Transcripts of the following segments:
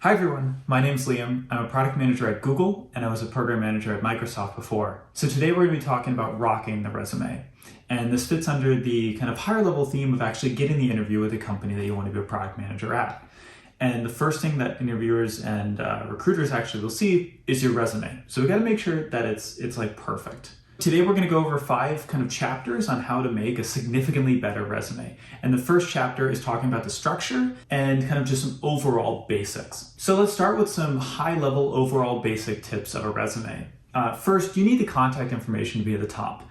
Hi everyone, my name's Liam. I'm a product manager at Google and I was a program manager at Microsoft before. So today we're going to be talking about rocking the resume. And this fits under the kind of higher level theme of actually getting the interview with a company that you want to be a product manager at. And the first thing that interviewers and recruiters actually will see is your resume. So we got to make sure that it's like perfect. Today we're going to go over 5 kind of chapters on how to make a significantly better resume. And the first chapter is talking about the structure and kind of just some overall basics. So let's start with some high-level overall basic tips of a resume. First, you need the contact information to be at the top.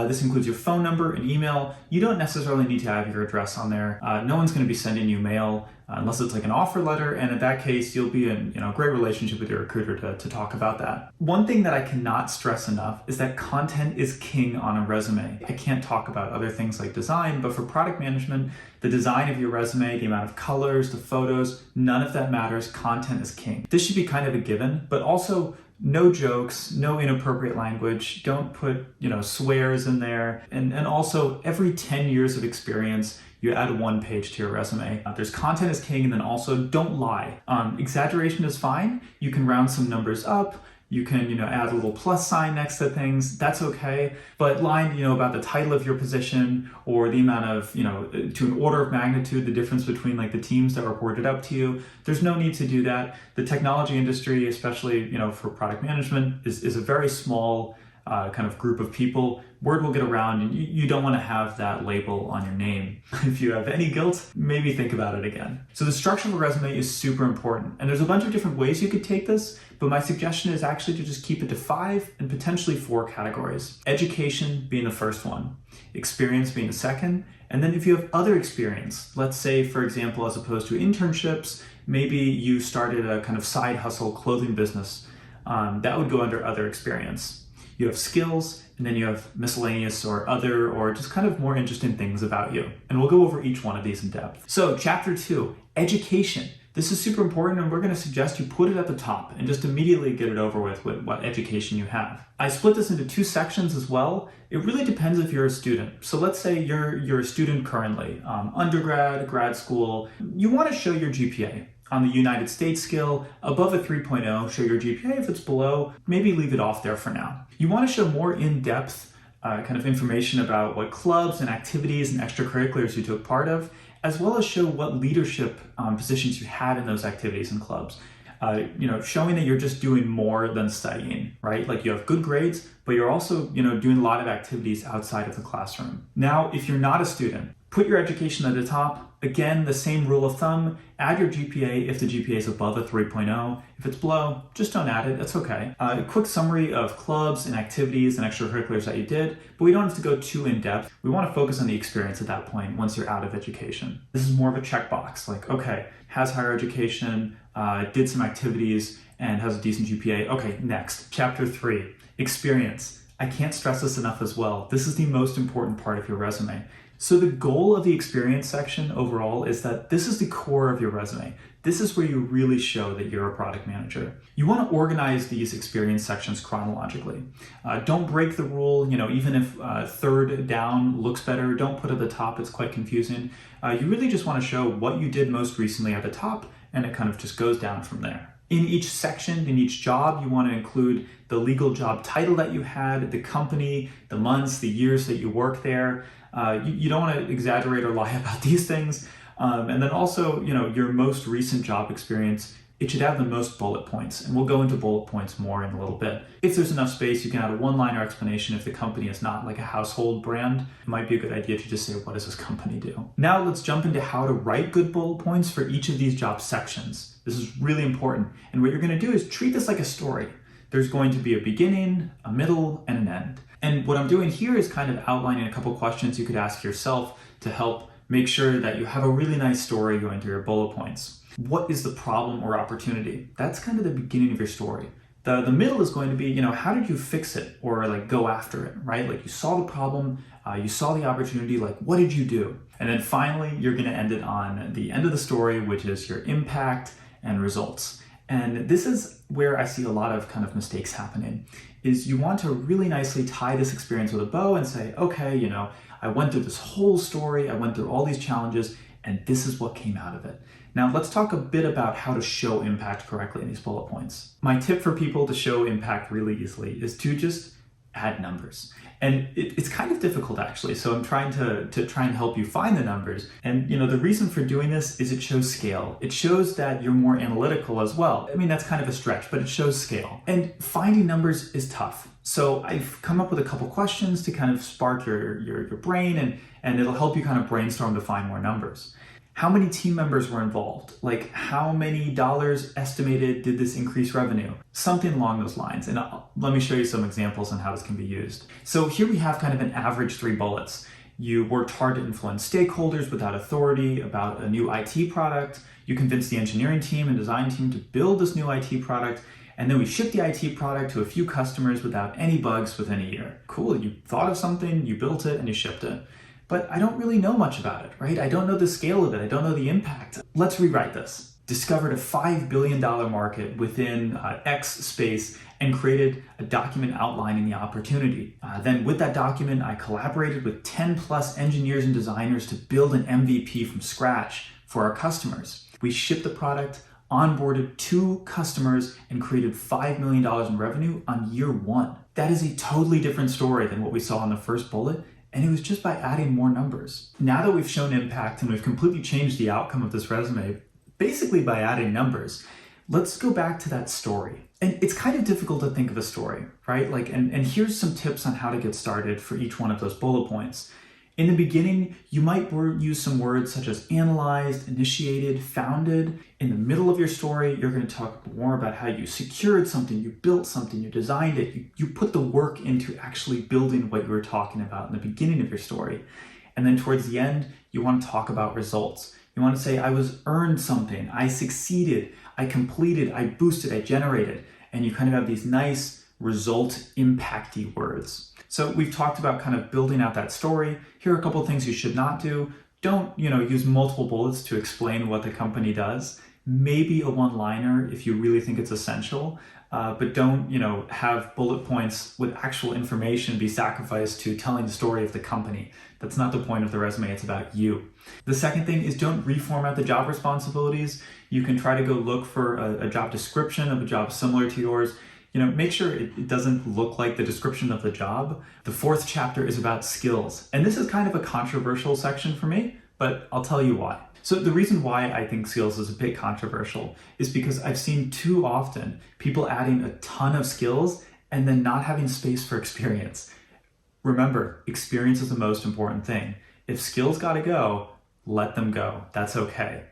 This includes your phone number and email. You don't necessarily need to have your address on there. No one's going to be sending you mail unless it's like an offer letter, and in that case, you'll be in a great relationship with your recruiter to talk about that. One thing that I cannot stress enough is that content is king on a resume. I can't talk about other things like design, but for product management, the design of your resume, the amount of colors, the photos, none of that matters. Content is king. This should be kind of a given, but also no jokes, no inappropriate language, don't put, swears in there. And also every 10 years of experience, you add 1 page to your resume. There's content is king, and then also don't lie. Exaggeration is fine. You can round some numbers up. You can, add a little plus sign next to things. That's okay. But lying, about the title of your position or the amount of, to an order of magnitude, the difference between like the teams that reported up to you, there's no need to do that. The technology industry, especially, for product management, is a very small kind of group of people. Word will get around, and you don't want to have that label on your name. If you have any guilt, maybe think about it again. So the structure of a resume is super important, and there's a bunch of different ways you could take this, but my suggestion is actually to just keep it to 5 and potentially 4 categories. Education being the first one, experience being the second, and then if you have other experience, let's say, for example, as opposed to internships, maybe you started a kind of side hustle clothing business, that would go under other experience. You have skills, and then you have miscellaneous or other, or just kind of more interesting things about you. And we'll go over each one of these in depth. So chapter 2, education. This is super important, and we're going to suggest you put it at the top and just immediately get it over with what education you have. I split this into 2 sections as well. It really depends if you're a student. So let's say you're a student currently, undergrad, grad school. You want to show your GPA. On the United States scale, above a 3.0, show your GPA. If it's below, maybe leave it off there for now. You want to show more in-depth kind of information about what clubs and activities and extracurriculars you took part of, as well as show what leadership positions you had in those activities and clubs. Showing that you're just doing more than studying, right? Like you have good grades, but you're also, doing a lot of activities outside of the classroom. Now, if you're not a student, put your education at the top. Again, the same rule of thumb, add your GPA if the GPA is above a 3.0. If it's below, just don't add it, that's okay. A quick summary of clubs and activities and extracurriculars that you did, but we don't have to go too in depth. We want to focus on the experience at that point once you're out of education. This is more of a checkbox, like, okay, has higher education, did some activities, and has a decent GPA. Okay, next, chapter 3, experience. I can't stress this enough as well. This is the most important part of your resume. So the goal of the experience section overall is that this is the core of your resume. This is where you really show that you're a product manager. You want to organize these experience sections chronologically. Don't break the rule, even if third down looks better, don't put it at the top, it's quite confusing. You really just want to show what you did most recently at the top, and it kind of just goes down from there. In each section, in each job, you want to include the legal job title that you had, the company, the months, the years that you worked there. You don't want to exaggerate or lie about these things. And then also, your most recent job experience, it should have the most bullet points. And we'll go into bullet points more in a little bit. If there's enough space, you can add a 1-liner explanation. If the company is not like a household brand, it might be a good idea to just say, what does this company do? Now let's jump into how to write good bullet points for each of these job sections. This is really important. And what you're going to do is treat this like a story. There's going to be a beginning, a middle, and an end. And what I'm doing here is kind of outlining a couple questions you could ask yourself to help make sure that you have a really nice story going through your bullet points. What is the problem or opportunity? That's kind of the beginning of your story. The middle is going to be, how did you fix it or like go after it, right? Like you saw the problem, you saw the opportunity, like what did you do? And then finally, you're going to end it on the end of the story, which is your impact and results. And this is where I see a lot of kind of mistakes happening, is you want to really nicely tie this experience with a bow and say, okay, I went through this whole story, I went through all these challenges, and this is what came out of it. Now let's talk a bit about how to show impact correctly in these bullet points. My tip for people to show impact really easily is to just add numbers. And it's kind of difficult actually, so I'm trying to try and help you find the numbers. And the reason for doing this is it shows scale. It shows that you're more analytical as well. I mean, that's kind of a stretch, but it shows scale. And finding numbers is tough. So I've come up with a couple questions to kind of spark your brain, and it'll help you kind of brainstorm to find more numbers. How many team members were involved? Like, how many dollars estimated did this increase revenue? Something along those lines. And let me show you some examples on how this can be used. So here we have kind of an average 3 bullets. You worked hard to influence stakeholders without authority about a new IT product. You convinced the engineering team and design team to build this new IT product. And then we shipped the IT product to a few customers without any bugs within a year. Cool, you thought of something, you built it, and you shipped it. But I don't really know much about it, right? I don't know the scale of it. I don't know the impact. Let's rewrite this. Discovered a $5 billion market within X space and created a document outlining the opportunity. Then with that document, I collaborated with 10 plus engineers and designers to build an MVP from scratch for our customers. We shipped the product, onboarded 2 customers, and created $5 million in revenue on year 1. That is a totally different story than what we saw in the first bullet. And it was just by adding more numbers. Now that we've shown impact and we've completely changed the outcome of this resume, basically by adding numbers, let's go back to that story. And it's kind of difficult to think of a story, right? And here's some tips on how to get started for each one of those bullet points. In the beginning, you might use some words such as analyzed, initiated, founded. In the middle of your story, you're going to talk more about how you secured something, you built something, you designed it, you put the work into actually building what you were talking about in the beginning of your story. And then towards the end, you want to talk about results. You want to say, I earned something, I succeeded, I completed, I boosted, I generated. And you kind of have these nice result impacty words. So we've talked about kind of building out that story. Here are a couple of things you should not do. Don't, use multiple bullets to explain what the company does. Maybe a one-liner if you really think it's essential, but don't, have bullet points with actual information be sacrificed to telling the story of the company. That's not the point of the resume, it's about you. The second thing is don't reformat the job responsibilities. You can try to go look for a job description of a job similar to yours. Make sure it doesn't look like the description of the job. The 4th chapter is about skills. And this is kind of a controversial section for me, but I'll tell you why. So the reason why I think skills is a bit controversial is because I've seen too often people adding a ton of skills and then not having space for experience. Remember, experience is the most important thing. If skills gotta go, let them go. That's okay.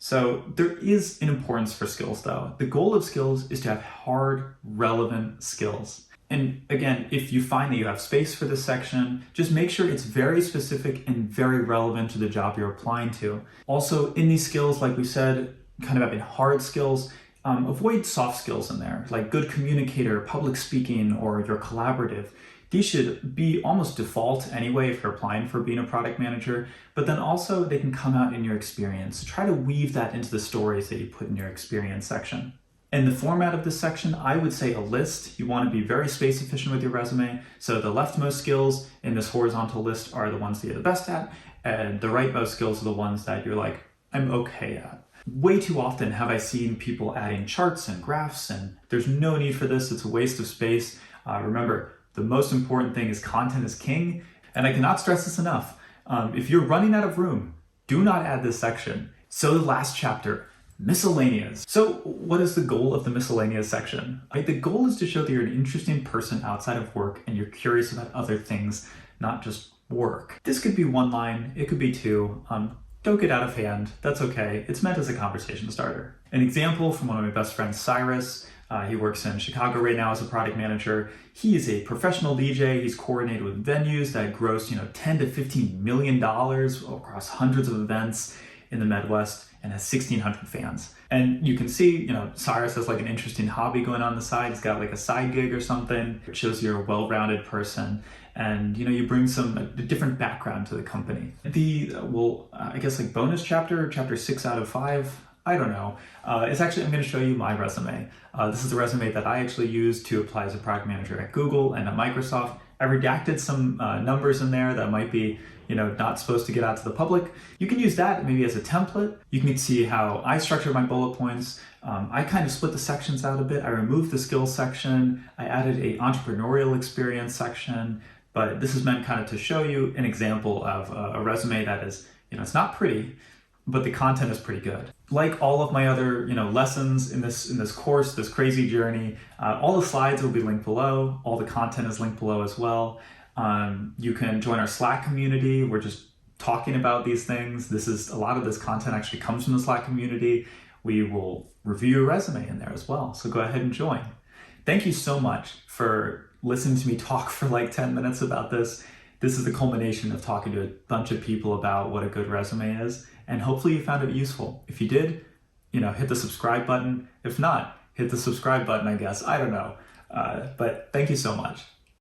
So there is an importance for skills though. The goal of skills is to have hard, relevant skills. And again, if you find that you have space for this section, just make sure it's very specific and very relevant to the job you're applying to. Also, in these skills, like we said, kind of having hard skills, avoid soft skills in there, like good communicator, public speaking, or you're collaborative. These should be almost default anyway if you're applying for being a product manager, but then also they can come out in your experience. Try to weave that into the stories that you put in your experience section. In the format of this section, I would say a list. You want to be very space efficient with your resume. So the leftmost skills in this horizontal list are the ones that you're the best at, and the rightmost skills are the ones that you're like, I'm okay at. Way too often have I seen people adding charts and graphs, and there's no need for this. It's a waste of space. Remember, the most important thing is content is king, and I cannot stress this enough. If you're running out of room, do not add this section. So the last chapter, miscellaneous. So what is the goal of the miscellaneous section? The goal is to show that you're an interesting person outside of work and you're curious about other things, not just work. This could be 1 line, it could be 2. Don't get out of hand, that's okay. It's meant as a conversation starter. An example from one of my best friends, Cyrus. He works in Chicago right now as a product manager. He is a professional DJ. He's coordinated with venues that gross, $10 to $15 million across hundreds of events in the Midwest and has 1,600 fans. And you can see, Cyrus has like an interesting hobby going on the side. He's got like a side gig or something. It shows you're a well-rounded person. And, you bring a different background to the company. Bonus chapter 6 out of 5, I don't know. I'm going to show you my resume. This is the resume that I actually used to apply as a product manager at Google and at Microsoft. I redacted some numbers in there that might be not supposed to get out to the public. You can use that maybe as a template. You can see how I structure my bullet points. I kind of split the sections out a bit. I removed the skills section. I added a entrepreneurial experience section, but this is meant kind of to show you an example of a resume that is, it's not pretty, but the content is pretty good. Like all of my other, lessons in this course, this crazy journey, all the slides will be linked below. All the content is linked below as well. You can join our Slack community. We're just talking about these things. A lot of this content actually comes from the Slack community. We will review your resume in there as well. So go ahead and join. Thank you so much for listening to me talk for like 10 minutes about this. This is the culmination of talking to a bunch of people about what a good resume is. And hopefully you found it useful. If you did, hit the subscribe button. If not, hit the subscribe button, I guess. I don't know. But thank you so much.